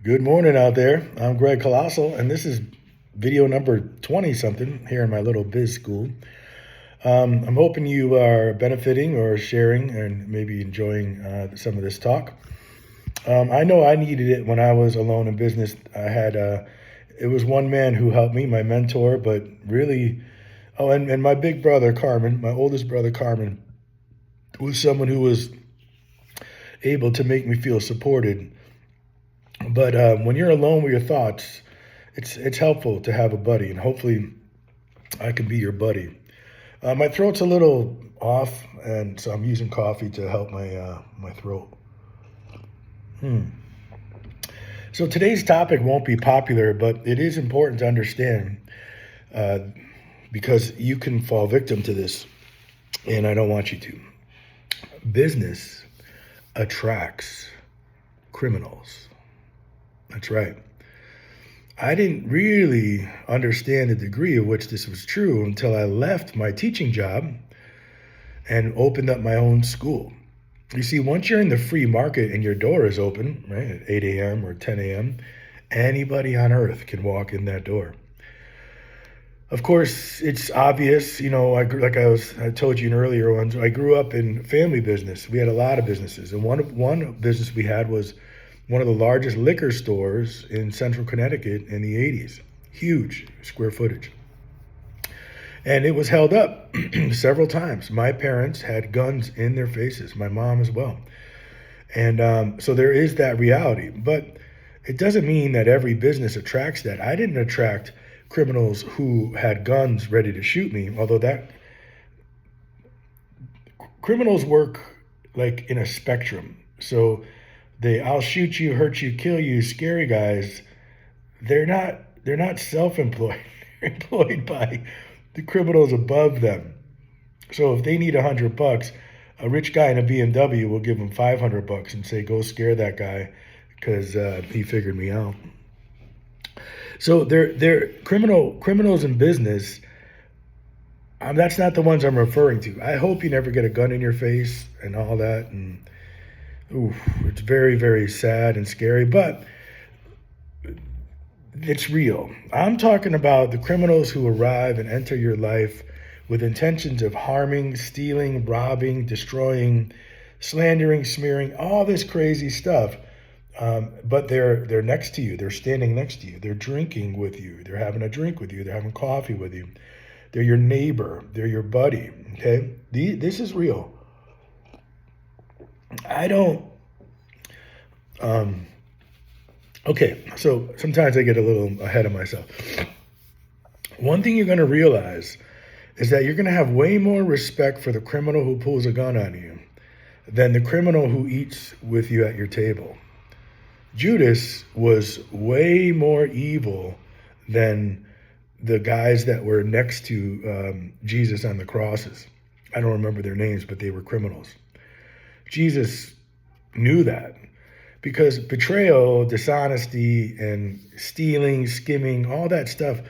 Good morning out there. I'm Greg Colossale, and this is video number 20 something here in my little biz school. I'm hoping you are benefiting or sharing and maybe enjoying some of this talk. I know I needed it when I was alone in business. It was one man who helped me, my mentor, but really, and my big brother, Carmen, my oldest brother, Carmen, was someone who was able to make me feel supported. But when you're alone with your thoughts, it's helpful to have a buddy, and hopefully I can be your buddy. My throat's a little off, and so I'm using coffee to help my throat. So today's topic won't be popular, but it is important to understand uh, because you can fall victim to this, and I don't want you to. Business attracts criminals. That's right. I didn't really understand the degree of which this was true until I left my teaching job and opened up my own school. You see, once you're in the free market and your door is open, right, at 8 a.m. or 10 a.m., anybody on earth can walk in that door. Of course, it's obvious, I told you in earlier ones, I grew up in family business. We had a lot of businesses, and one business we had was one of the largest liquor stores in central Connecticut in the 80s. Huge square footage. And it was held up several times. My parents had guns in their faces, my mom as well. And so there is that reality. But it doesn't mean that every business attracts that. I didn't attract criminals who had guns ready to shoot me, although that criminals work like in a spectrum. So I'll shoot you, hurt you, kill you, scary guys, they're not self-employed. They're employed by the criminals above them. So if they need $100, a rich guy in a BMW will give them $500 and say, "Go scare that guy, because he figured me out." So they're criminals in business. That's not the ones I'm referring to. I hope you never get a gun in your face and all that. And oof, it's very, very sad and scary, but it's real. I'm talking about the criminals who arrive and enter your life with intentions of harming, stealing, robbing, destroying, slandering, smearing, all this crazy stuff. But they're next to you. They're standing next to you. They're drinking with you. They're having a drink with you. They're having coffee with you. They're your neighbor. They're your buddy. Okay, this is real. I don't. Okay, so sometimes I get a little ahead of myself. One thing you're going to realize is that you're going to have way more respect for the criminal who pulls a gun on you than the criminal who eats with you at your table. Judas was way more evil than the guys that were next to Jesus on the crosses. I don't remember their names, but they were criminals. Jesus knew that because betrayal, dishonesty, and stealing, skimming, all that stuff,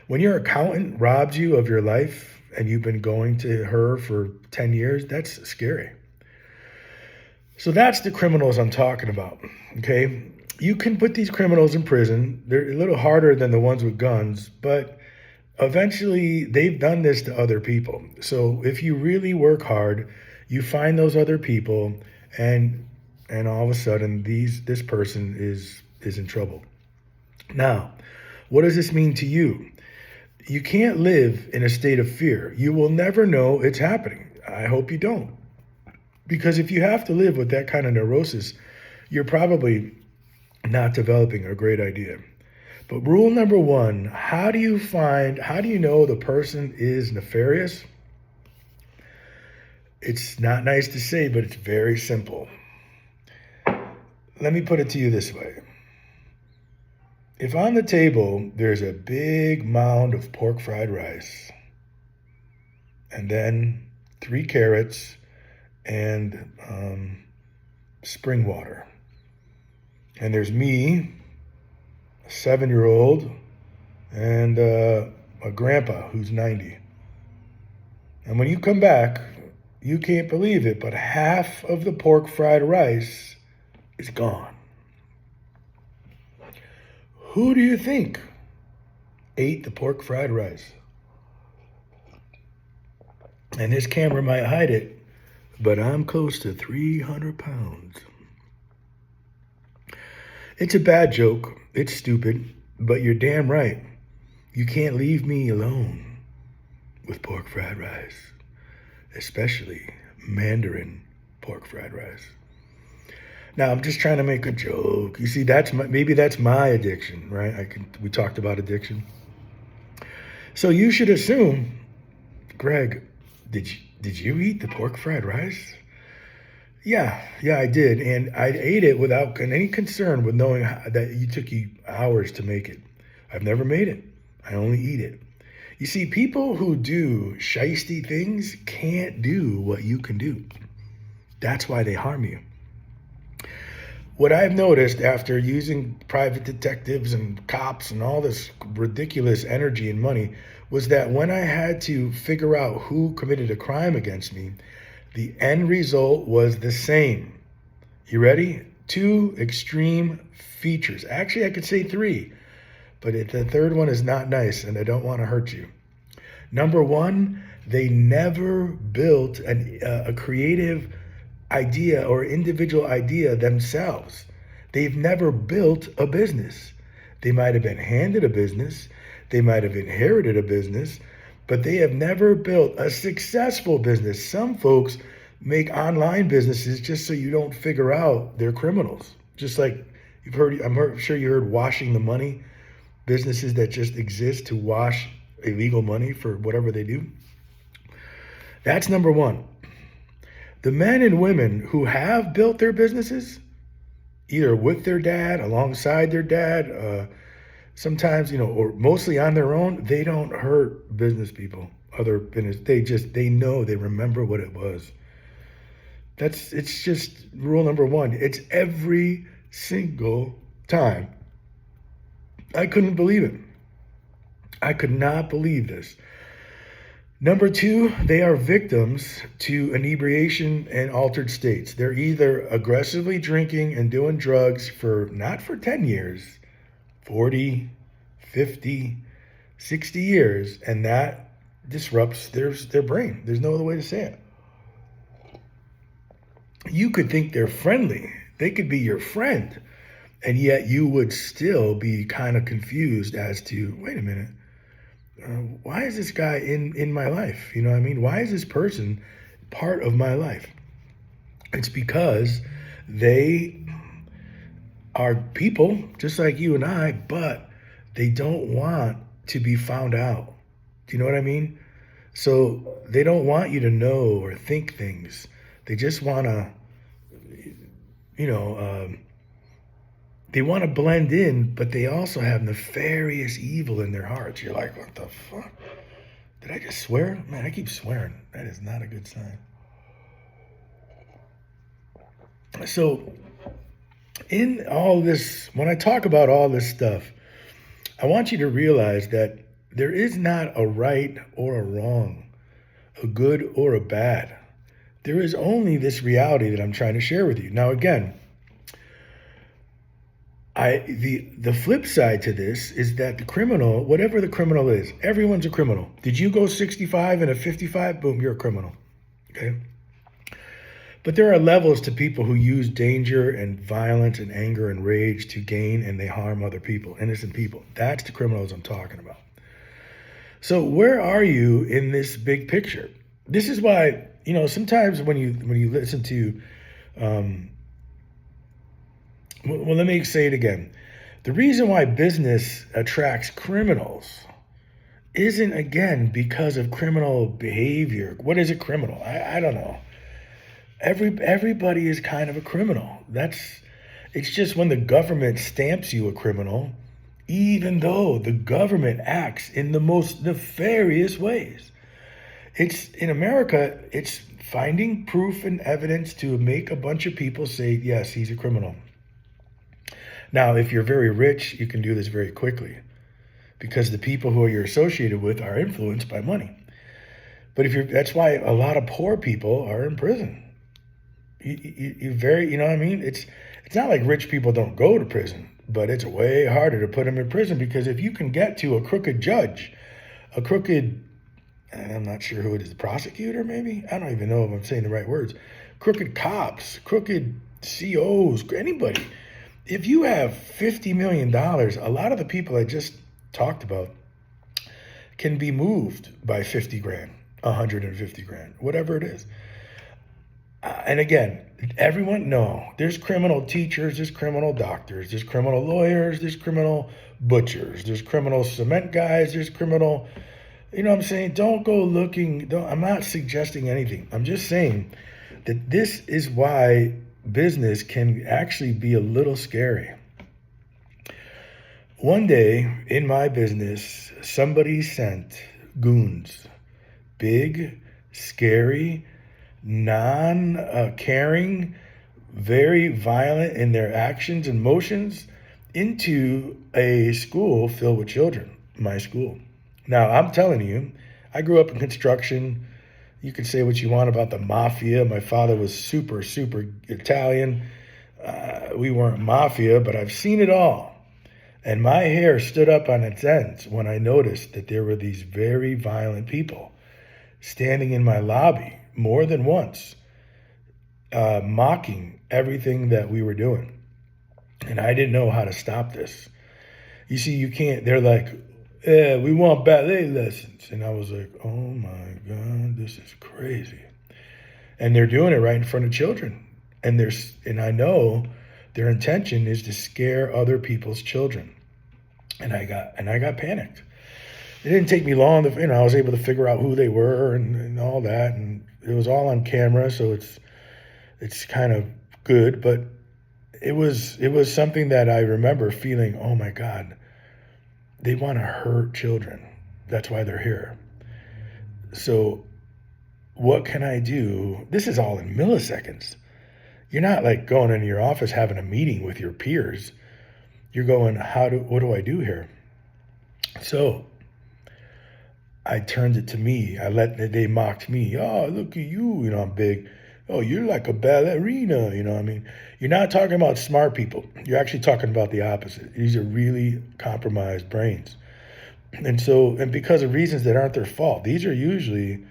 when your accountant robs you of your life and you've been going to her for 10 years, that's scary. So that's the criminals I'm talking about, okay? You can put these criminals in prison. They're a little harder than the ones with guns, but eventually they've done this to other people. So if you really work hard, you find those other people, and all of a sudden this person is in trouble. Now, what does this mean to you? You can't live in a state of fear. You will never know it's happening. I hope you don't. Because if you have to live with that kind of neurosis, you're probably not developing a great idea. But rule number one, how do you know the person is nefarious? It's not nice to say, but it's very simple. Let me put it to you this way. If on the table there's a big mound of pork fried rice, and then 3 carrots and spring water, and there's me, a 7-year-old, and a grandpa who's 90. And when you come back, you can't believe it, but half of the pork fried rice is gone. Who do you think ate the pork fried rice? And this camera might hide it, but I'm close to 300 pounds. It's a bad joke. It's stupid, but you're damn right. You can't leave me alone with pork fried rice, especially Mandarin pork fried rice. Now, I'm just trying to make a joke. You see, maybe that's my addiction, right? We talked about addiction. So you should assume, Greg, did you eat the pork fried rice? Yeah, I did. And I ate it without any concern with knowing that it took you hours to make it. I've never made it. I only eat it. You see, people who do shiesty things can't do what you can do. That's why they harm you. What I've noticed after using private detectives and cops and all this ridiculous energy and money was that when I had to figure out who committed a crime against me, the end result was the same. You ready? 2 extreme features. Actually, I could say 3, but the third one is not nice and I don't want to hurt you. Number 1, they never built a creative idea or individual idea themselves. They've never built a business. They might have been handed a business, they might have inherited a business, but they have never built a successful business. Some folks make online businesses just so you don't figure out they're criminals. Just like I'm sure you heard washing the money, businesses that just exist to wash illegal money for whatever they do. That's number 1. The men and women who have built their businesses, either with their dad, alongside their dad, sometimes, or mostly on their own, they don't hurt business people, other business. They know, they remember what it was. It's just rule number 1. It's every single time. I couldn't believe it. I could not believe this. Number 2, they are victims to inebriation and altered states. They're either aggressively drinking and doing drugs not for 10 years, 40, 50, 60 years, and that disrupts their brain. There's no other way to say it. You could think they're friendly. They could be your friend, and yet you would still be kind of confused as to, wait a minute, why is this guy in my life? You know what I mean? Why is this person part of my life? It's because they are people just like you and I, but they don't want to be found out. Do you know what I mean? So they don't want you to know or think things. They just want to, they want to blend in, but they also have nefarious evil in their hearts. You're like, what the fuck? Did I just swear? Man, I keep swearing. That is not a good sign. So in all this, when I talk about all this stuff, I want you to realize that there is not a right or a wrong, a good or a bad. There is only this reality that I'm trying to share with you. Now, again, the flip side to this is that the criminal, whatever the criminal is, everyone's a criminal. Did you go 65 and a 55? Boom, you're a criminal. Okay? But there are levels to people who use danger and violence and anger and rage to gain, and they harm other people, innocent people. That's the criminals I'm talking about. So where are you in this big picture? This is why, sometimes when you listen to, well, let me say it again. The reason why business attracts criminals isn't, again, because of criminal behavior. What is a criminal? I don't know. Everybody is kind of a criminal. It's just when the government stamps you a criminal, even though the government acts in the most nefarious ways. In America, it's finding proof and evidence to make a bunch of people say, yes, he's a criminal. Now, if you're very rich, you can do this very quickly because the people who you're associated with are influenced by money. But that's why a lot of poor people are in prison. You know what I mean? It's not like rich people don't go to prison, but it's way harder to put them in prison, because if you can get to a crooked judge, a crooked, and I'm not sure who it is, the prosecutor maybe? I don't even know if I'm saying the right words. Crooked cops, crooked COs, anybody. If you have $50 million, a lot of the people I just talked about can be moved by 50 grand, 150 grand, whatever it is. And again, everyone, no, there's criminal teachers, there's criminal doctors, there's criminal lawyers, there's criminal butchers, there's criminal cement guys, there's criminal, you know what I'm saying? Don't go looking, I'm not suggesting anything. I'm just saying that this is why business can actually be a little scary. One day in my business, somebody sent goons, big, scary, non-caring, very violent in their actions and motions, into a school filled with children, my school. Now, I'm telling you, I grew up in construction. You can say what you want about the mafia. My father was super, super Italian. We weren't mafia, but I've seen it all. And my hair stood up on its ends when I noticed that there were these very violent people standing in my lobby more than once, mocking everything that we were doing. And I didn't know how to stop this. You see, you can't, they're like, yeah, we want ballet lessons. And I was like, oh my God, this is crazy. And they're doing it right in front of children. And I know their intention is to scare other people's children. And I got panicked. It didn't take me long to, I was able to figure out who they were and all that. And it was all on camera, so it's kind of good. But it was something that I remember feeling, oh my God, they want to hurt children. That's why they're here. So what can I do? This is all in milliseconds. You're not like going into your office having a meeting with your peers. You're going, what do I do here? So I turned it to me. They mocked me. Oh, look at you. I'm big. Oh, you're like a ballerina. You're not talking about smart people. You're actually talking about the opposite. These are really compromised brains. And because of reasons that aren't their fault, these are usually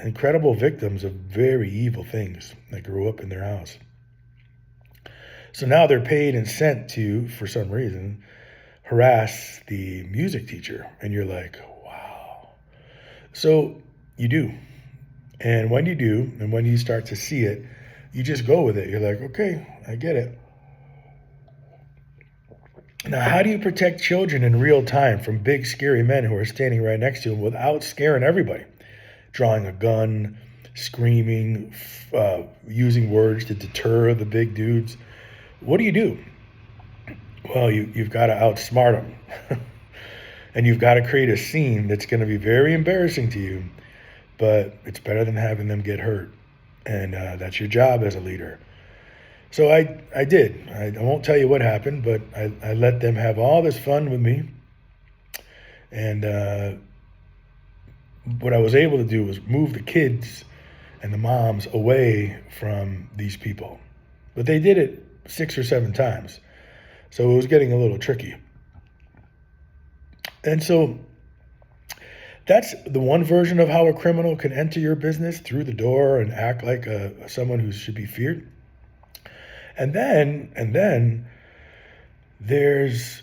incredible victims of very evil things that grew up in their house. So now they're paid and sent to, for some reason, harass the music teacher. And you're like, wow. So you do. And when you do, and when you start to see it, you just go with it. You're like, okay, I get it. Now, how do you protect children in real time from big, scary men who are standing right next to them without scaring everybody? Drawing a gun, screaming, using words to deter the big dudes. What do you do? Well, you've got to outsmart them. And you've got to create a scene that's going to be very embarrassing to you, but it's better than having them get hurt. And that's your job as a leader. So I did. I won't tell you what happened, but I let them have all this fun with me. And what I was able to do was move the kids and the moms away from these people. But they did it 6 or 7 times. So it was getting a little tricky. And so that's the one version of how a criminal can enter your business through the door and act like someone who should be feared. And then there's,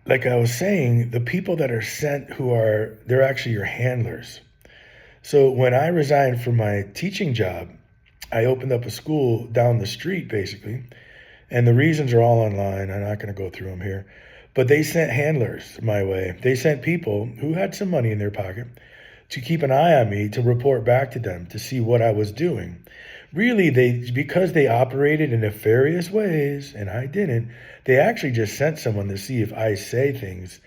like I was saying, the people that are sent they're actually your handlers. So when I resigned from my teaching job, I opened up a school down the street, basically. And the reasons are all online. I'm not going to go through them here. But they sent handlers my way. They sent people who had some money in their pocket to keep an eye on me, to report back to them, to see what I was doing. Really, because they operated in nefarious ways, and I didn't, they actually just sent someone to see if I say things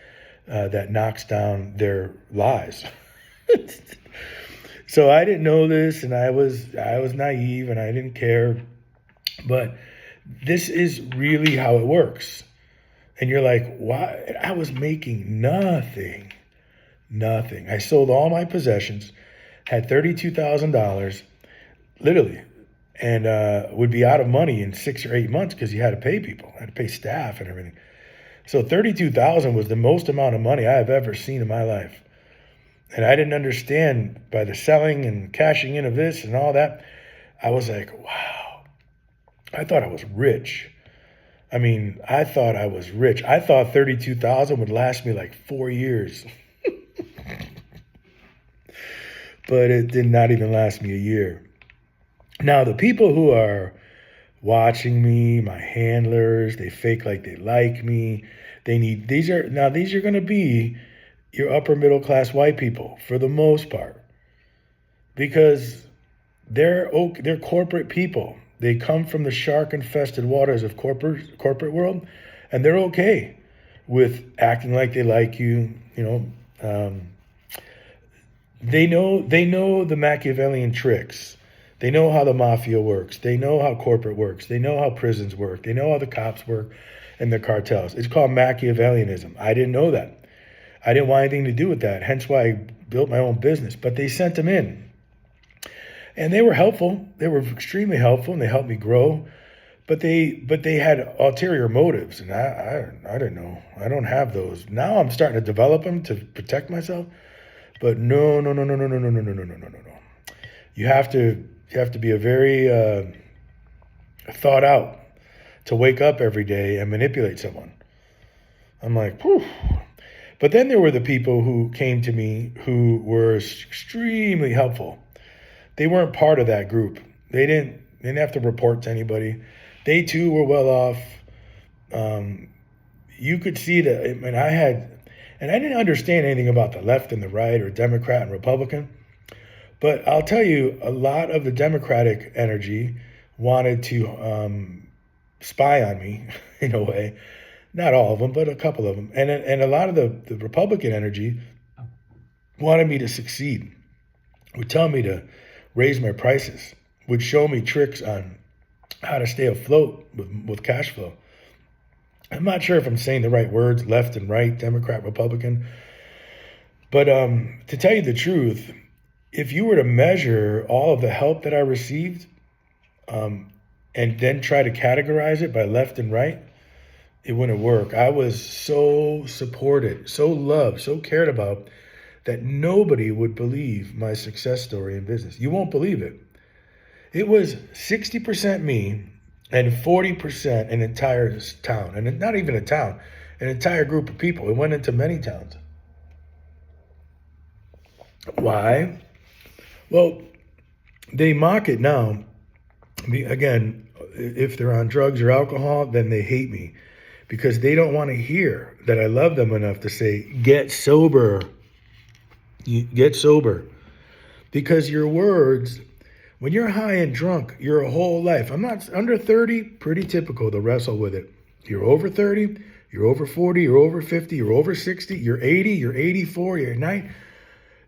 that knocks down their lies. So I didn't know this, and I was naive, and I didn't care. But this is really how it works. And you're like, why? I was making nothing. I sold all my possessions, had $32,000, literally, and would be out of money in 6 or 8 months because you had to pay people, had to pay staff and everything. So 32,000 was the most amount of money I have ever seen in my life. And I didn't understand by the selling and cashing in of this and all that. I was like, wow, I thought I was rich. I mean, I thought I was rich. I thought 32,000 would last me like 4 years. But it did not even last me a year. Now, the people who are watching me, my handlers, they fake like they like me. These are going to be your upper middle class white people for the most part, because they're corporate people. They come from the shark infested waters of corporate world, and they're okay with acting like they like you. They know the Machiavellian tricks. They know how the mafia works. They know how corporate works. They know how prisons work. They know how the cops work and the cartels. It's called Machiavellianism. I didn't know that. I didn't want anything to do with that. Hence why I built my own business. But they sent them in. And they were helpful. They were extremely helpful, and they helped me grow. But they had ulterior motives, and I didn't know. I don't have those. Now I'm starting to develop them to protect myself. But no. You have to be a very thought out to wake up every day and manipulate someone. I'm like, whew. But then there were the people who came to me who were extremely helpful. They weren't part of that group. They didn't have to report to anybody. They too were well off. You could see that. And I didn't understand anything about the left and the right or Democrat and Republican. But I'll tell you, a lot of the Democratic energy wanted to spy on me in a way. Not all of them, but a couple of them. And a lot of the Republican energy wanted me to succeed, would tell me to raise my prices, would show me tricks on how to stay afloat with cash flow. I'm not sure if I'm saying the right words, left and right, Democrat, Republican. But to tell you the truth, if you were to measure all of the help that I received and then try to categorize it by left and right, it wouldn't work. I was so supported, so loved, so cared about that nobody would believe my success story in business. You won't believe it. It was 60% me and 40% an entire town, and not even a town, an entire group of people. It went into many towns. Why? Well, they mock it now. Again, if they're on drugs or alcohol, then they hate me because they don't want to hear that I love them enough to say, get sober. Get sober. Because your words, when you're high and drunk, your whole life, I'm not under 30, pretty typical to wrestle with it. You're over 30, you're over 40, you're over 50, you're over 60, you're 80, you're 84, you're 90.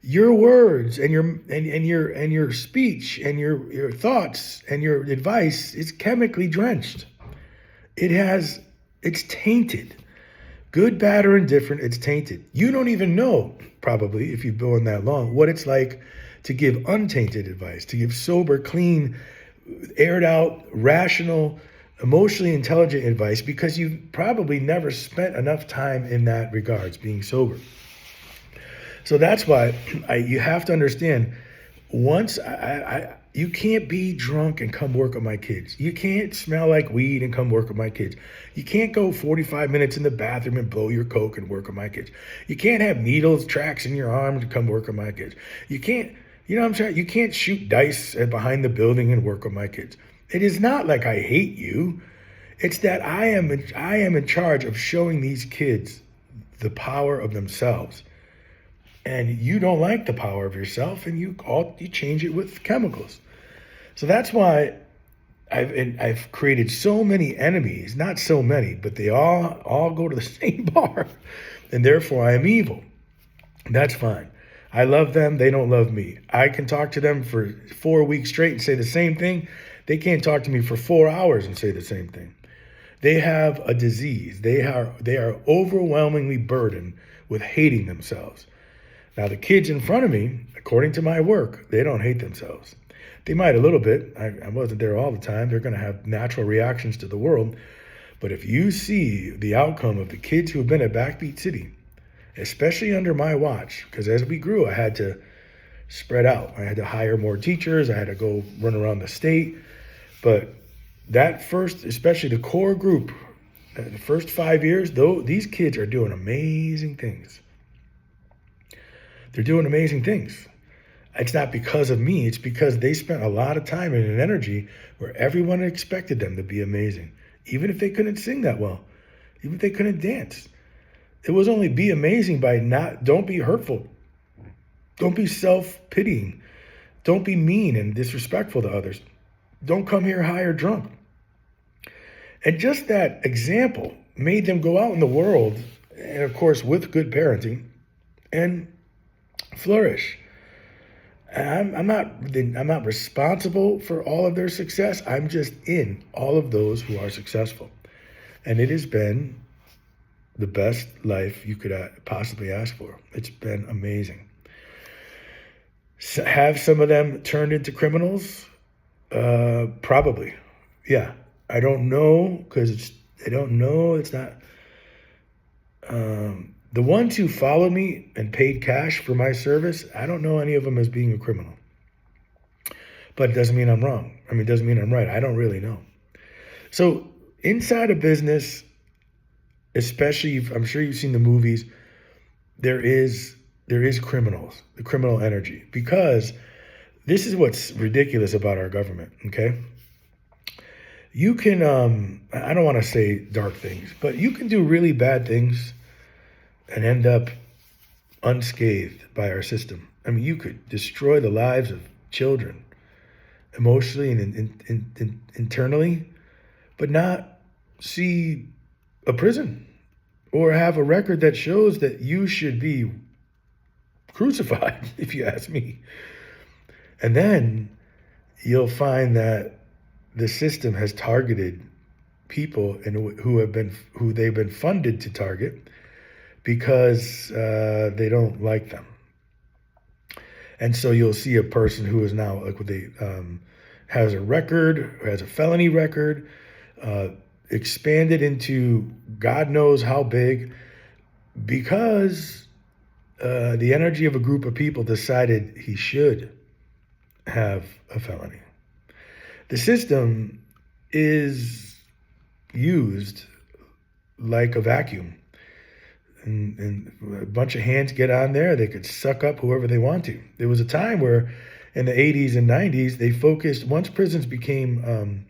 Your words and your speech and your thoughts and your advice is chemically drenched. It's tainted. Good, bad, or indifferent, it's tainted. You don't even know, probably, if you've been on that long, what it's like to give untainted advice, to give sober, clean, aired out, rational, emotionally intelligent advice, because you've probably never spent enough time in that regards, being sober. So that's why you have to understand, you can't be drunk and come work with my kids. You can't smell like weed and come work with my kids. You can't go 45 minutes in the bathroom and blow your coke and work with my kids. You can't have needles, tracks in your arm to come work with my kids. You can't, you know what I'm saying? You can't shoot dice behind the building and work with my kids. It is not like I hate you. It's that I am in charge of showing these kids the power of themselves. And you don't like the power of yourself, and you change it with chemicals. So that's why I've created so many enemies. Not so many, but they all go to the same bar, and therefore I am evil. That's fine. I love them. They don't love me. I can talk to them for 4 weeks straight and say the same thing. They can't talk to me for 4 hours and say the same thing. They have a disease. They are overwhelmingly burdened with hating themselves. Now, the kids in front of me, according to my work, they don't hate themselves. They might a little bit. I wasn't there all the time. They're going to have natural reactions to the world. But if you see the outcome of the kids who have been at Backbeat City, especially under my watch, because as we grew, I had to spread out. I had to hire more teachers. I had to go run around the state. But that first, especially the core group, the first 5 years, though, these kids are doing amazing things. They're doing amazing things. It's not because of me. It's because they spent a lot of time and an energy where everyone expected them to be amazing, even if they couldn't sing that well, even if they couldn't dance. It was only be amazing by don't be hurtful. Don't be self-pitying. Don't be mean and disrespectful to others. Don't come here high or drunk. And just that example made them go out in the world, and of course with good parenting, and flourish. I'm not responsible for all of their success. I'm just in all of those who are successful. And it has been the best life you could possibly ask for. It's been amazing. So have some of them turned into criminals? Probably. Yeah. I don't know because I don't know. It's not. The ones who followed me and paid cash for my service, I don't know any of them as being a criminal. But it doesn't mean I'm wrong. I mean, it doesn't mean I'm right. I don't really know. So inside a business, especially, I'm sure you've seen the movies, there is criminals, the criminal energy, because this is what's ridiculous about our government, okay? You can, I don't want to say dark things, but you can do really bad things and end up unscathed by our system. I mean, you could destroy the lives of children emotionally and internally, but not see a prison or have a record that shows that you should be crucified, if you ask me. And then you'll find that the system has targeted people who they've been funded to target because they don't like them. And so you'll see a person who is now has a record, has a felony record, expanded into God knows how big, because the energy of a group of people decided he should have a felony. The system is used like a vacuum. And a bunch of hands get on there, they could suck up whoever they want to. There was a time where in the 80s and 90s, they focused, once prisons became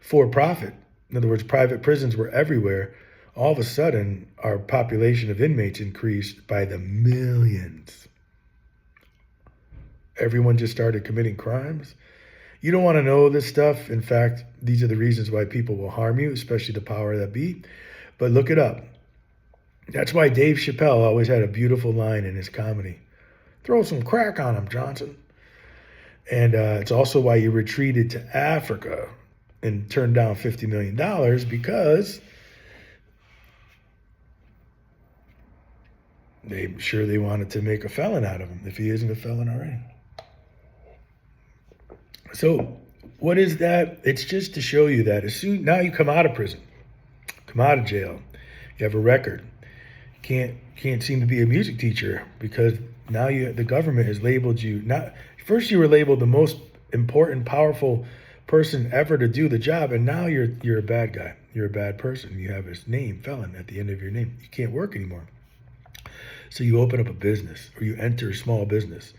for-profit, in other words, private prisons were everywhere, all of a sudden, our population of inmates increased by the millions. Everyone just started committing crimes. You don't want to know this stuff. In fact, these are the reasons why people will harm you, especially the power that be. But look it up. That's why Dave Chappelle always had a beautiful line in his comedy. Throw some crack on him, Johnson. And it's also why you retreated to Africa and turned down $50 million, because they wanted to make a felon out of him if he isn't a felon already. So what is that? It's just to show you that now you come out of prison, come out of jail, you have a record. Can't seem to be a music teacher because now the government has labeled you. First you were labeled the most important, powerful person ever to do the job, and now you're a bad guy. You're a bad person. You have this name, felon, at the end of your name. You can't work anymore. So you open up a business, or you enter a small business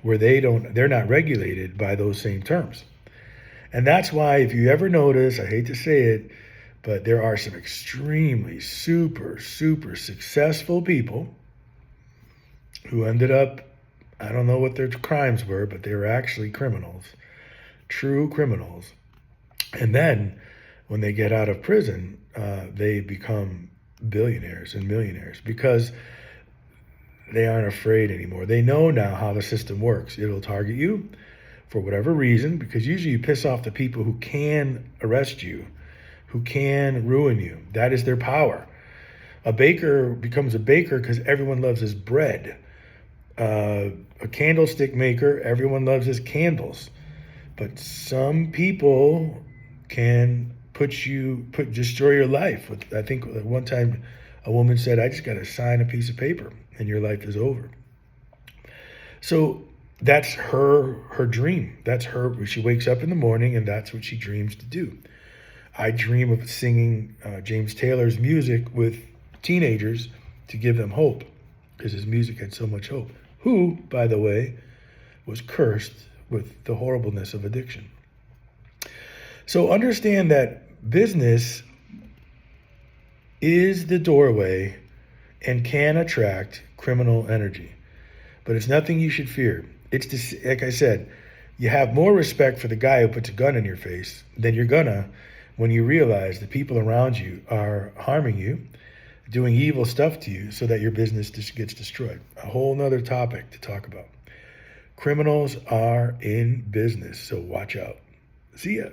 where they're not regulated by those same terms. And that's why, if you ever notice, I hate to say it, but there are some extremely super, super successful people who ended up, I don't know what their crimes were, but they were actually criminals, true criminals. And then when they get out of prison, they become billionaires and millionaires because they aren't afraid anymore. They know now how the system works. It'll target you for whatever reason, because usually you piss off the people who can arrest you, who can ruin you. That is their power. A baker becomes a baker because everyone loves his bread. A candlestick maker, everyone loves his candles. But some people can destroy your life. I think one time a woman said, "I just got to sign a piece of paper and your life is over." So that's her dream. That's her. She wakes up in the morning and that's what she dreams to do. I dream of singing James Taylor's music with teenagers to give them hope, because his music had so much hope. Who, by the way, was cursed with the horribleness of addiction. So understand that business is the doorway and can attract criminal energy, but it's nothing you should fear. It's just, like I said, you have more respect for the guy who puts a gun in your face than you're gonna when you realize the people around you are harming you, doing evil stuff to you so that your business just gets destroyed. A whole nother topic to talk about. Criminals are in business, so watch out. See ya.